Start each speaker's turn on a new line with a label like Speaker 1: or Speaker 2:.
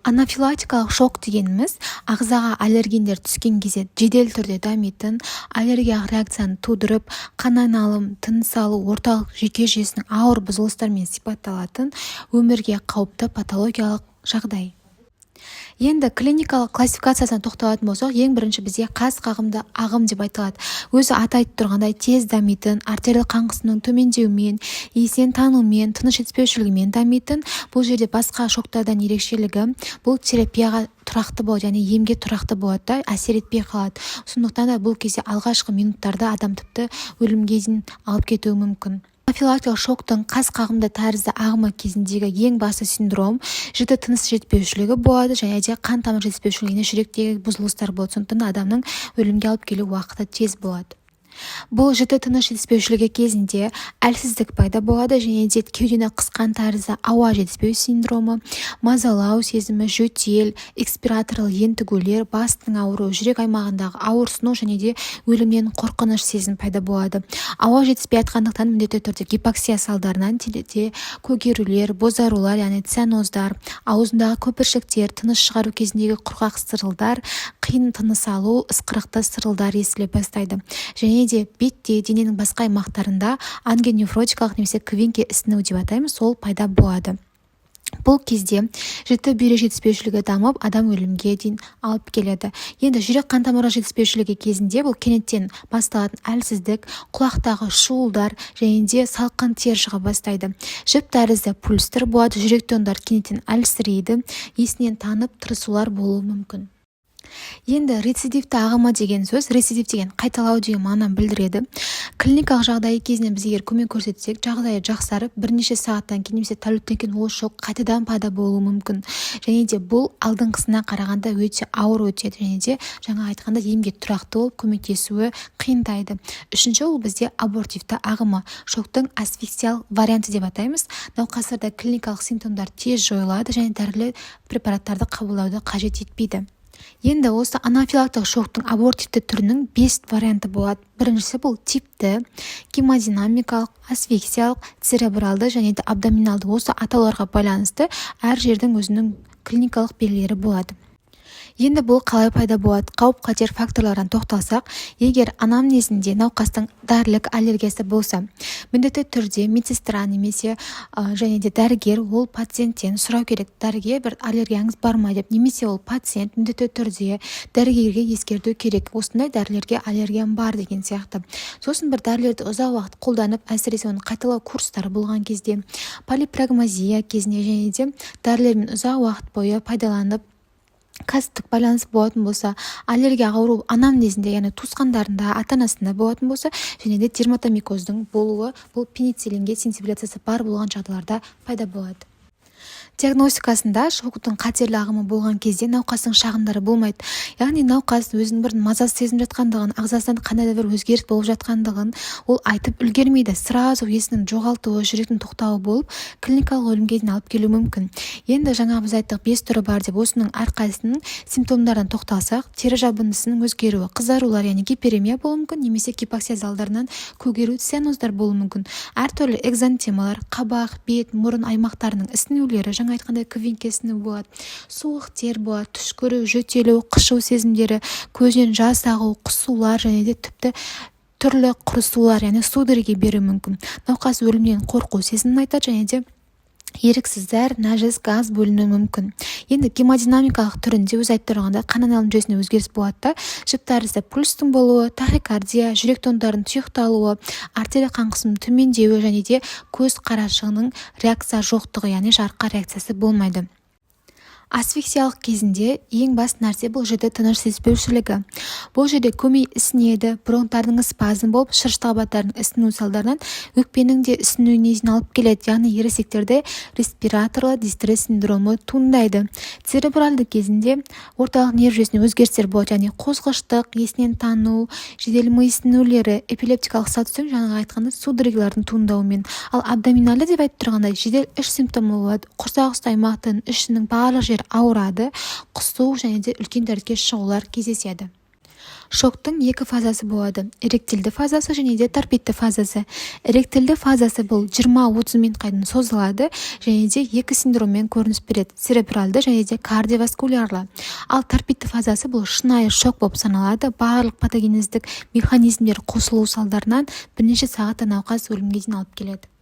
Speaker 1: Анафилактикалық шок дегеніміз ағзаға аллергендер түскен кезде жедел түрде дамитын, аллергиялық реакцияны тудырып, қан айналым, тыныс алу, орталық жүйке жүйесінің ауыр бұзылыстармен сипатталатын өмірге қауіпті патологиялық жағдай. Енді клиникалық классификациясына тоқталатын болсақ, ең бірінші бізде қас қағымды ағым деп айтылады. Өзі аты айтып тұрғандай тез дамитын, артериялық қан қысымының төмендеуімен, есінен танумен, тыныс жетіспеушілігімен дамитын. Бұл жерде басқа шоктардан ерекшелігі бұл терапияға тұрақты болады, яғни емге тұрақты болады да, әсер етпей қалады. Сондықтан да бұл кезде алғашқы минуттарда адам тіпті өлімге дейін алып кетуі мүмкін. Анафилактикалық шоктың қас қағымды тәрізді ағымы кезіндегі ең басты синдром жіті тыныс жетіспеушілігі болады, және де қан тамыр жетіспеушілігіне жүректегі бұзылыстар болады. Сондықтан адамның өлімге алып келу уақыты тез болады. Бұл жіті тыныс жетіспеушілігі кезінде әлсіздік пайда болады, және де кеудені қысқан тәрізді ауа жетіспеу синдромы, мазалау сезімі, жөтел, экспираторлы ентігулер, бастың ауруы, жүрек аймағындағы ауырсыну және де өлімнен қорқыныш сезім пайда болады. Ауа жетіспей жатқандықтан міндетті түрде гипоксия салдарынан денеде көгерулер, бозарулар, яғни цианоздар, аузындағы көпіршіктер, тыныс шығару кезіндегі құрғақ сырылдар, қиын тыныс алу, ысқырықты сырылдар естіле бастайды. Және де бетте, дененің басқа аймақтарында ангионефротикалық немесе квинке ісіну деп атаймыз, сол пайда болады. Бұл кезде жіті бүйрек жетіспеушілігі дамып, адам өлімге дейін алып келеді. Енді жүрек қан тамыры жетіспеушілігі кезінде бұл кенеттен басталатын әлсіздік, құлақтағы шуылдар және де салқын тер шыға бастайды. Жіп тәрізді пульстер болады, жүрек тондары кенеттен әлсірейді, есінен танып тырысулар болуы мүмкін. Енді рецидивті ағымы деген сөз, рецидив деген қайталау деген мағынаны білдіреді. Клиникалық жағдайы кезінде біз егер көмек көрсетсек, жағдайы жақсарып, бірнеше сағаттан кейін немесе тәуліктен кейін ол шок қайтадан пайда болуы мүмкін. Және де бұл алдыңғысына қарағанда өте ауыр өтеді, және де жаңа айтқанда емге тұрақты болып көмектесуі қиындайды. Үшінші ол бізде абортивті ағымы, шоктың асфиксиялық варианты деп атаймыз. Науқастарда клиникалық симптомдар тез жойылады және дәрілер препараттарды қабылдауды қажет етпейді. Енді осы анафилактикалық шоктың абортивті түрінің 5 варианты болады. Біріншісі бұл типті, гемодинамикалық, асфиксиялық, церебралды және де абдоминалды. Осы атауларға байланысты әр жердің өзінің клиникалық белгілері болады. Енді бұл қалай пайда болады? Қауіп-қатер факторлардан тоқталсақ, егер анамнезінде науқастың дәрілік аллергиясы болса, міндетті түрде медсестра немесе және де дәрігер ол пациенттен сұрау керек, дәрігер бір аллергияңыз бар ма деп, немесе ол пациент міндетті түрде дәрігерге ескерту керек, осындай дәрілерге аллергиям бар деген сияқты. Сосын бір дәрілерді ұзақ уақыт қолданып, әсіресе оның қайталау курстары болған кезде, полипрагмазия кезінде және де дәрілермен ұзақ уақыт бойы пайдаланып кәсіптік байланыс болатын болса, аллергия ауру анамнезінде, яғни туысқандарында, ата-анасында болатын болса, және де дерматомикоздың болуы, бұл пенициллинге сенсибиляциясы бар болған жағдайларда пайда болады. Диагностикасында шоктың қатерлі ағымы болған кезде науқастың шағымдары болмайды. Яғни науқас өзінің бір мазасыз сезініп жатқандығын, ағзасында қандай да бір өзгеріс болып жатқандығын ол айтып үлгермейді. Сразу есінің жоғалтуы, жүректің тоқтауы болып, клиникалық өлімге дейін алып келуі мүмкін. Енді жаңа біз айттық 5 түрі бар деп, осының әрқайсының симптомдардан тоқталсақ, тері жабындысының өзгеруі, қызарулар, яғни гиперемия болуы мүмкін, немесе гипоксия залдарынан көгеру, цианоздар болуы мүмкін. Әртүрлі экзантемалар, қабақ, бет, мұрын аймақтарының ісінулері, жаңа айтқандай квинке ісіну болады, суық тер болады, түс көру, жөтелу, қышу сезімдері, көзден жас ағу, құсулар және де тіпті түрлі құрысулар, яғни судороги беруі мүмкін. Науқас өлімнен қорқу сезімін айтады және де еріксіз зәр, нәжіс, газ бөлінуі мүмкін. Енді гемодинамикалық түрінде өз айтып тұрғанда қан айналым жүйесіне өзгеріс болады да, жіп тәрізді пульстың болуы, тахикардия, жүрек тондарын тұйықталуы, артерия қан қысымының төмендеуі және де көз қарашығының реакция жоқтығы, яғни жарыққа реакциясы болмайды. Асфиксиялық кезінде ең басты нәрсе бұл жіті тыныс жетіспеушілігі. Бұл жерде көмей ісінеді, бронхтардың спазм болып, шырыш қабаттарының ісіну салдарынан өкпенің де ісінуіне дейін алып келеді, яғни ересектерде респираторлы дистресс синдромы туындайды. Церебральды кезінде орталық нерв жүйесіне өзгерістер болады, яғни қозғыштық, есінен тану, жедел ми ісінулері, эпилептикалық статустың жаңағы айтқанда судорогилардың туындауымен. Ал абдоминальды деп айтып тұрғанда жедел іш симптомы болады, құрсақ үсті аймақтың ішінің барлық жері ауырады, құсу және де үлкен дертке шығулар кездеседі. Шоктың екі фазасы болады: эректильді фазасы және де торпидті фазасы. Эректильді фазасы бұл 20-30 минутқа дейін созылады және де екі синдроммен көрініс береді: церебралды және де кардиоваскулярлы. Ал торпидті фазасы бұл шынайы шок болып саналады. Барлық патогенездік механизмдер қосылу салдарынан бірнеше сағатта науқас өлімге дейін алып келеді.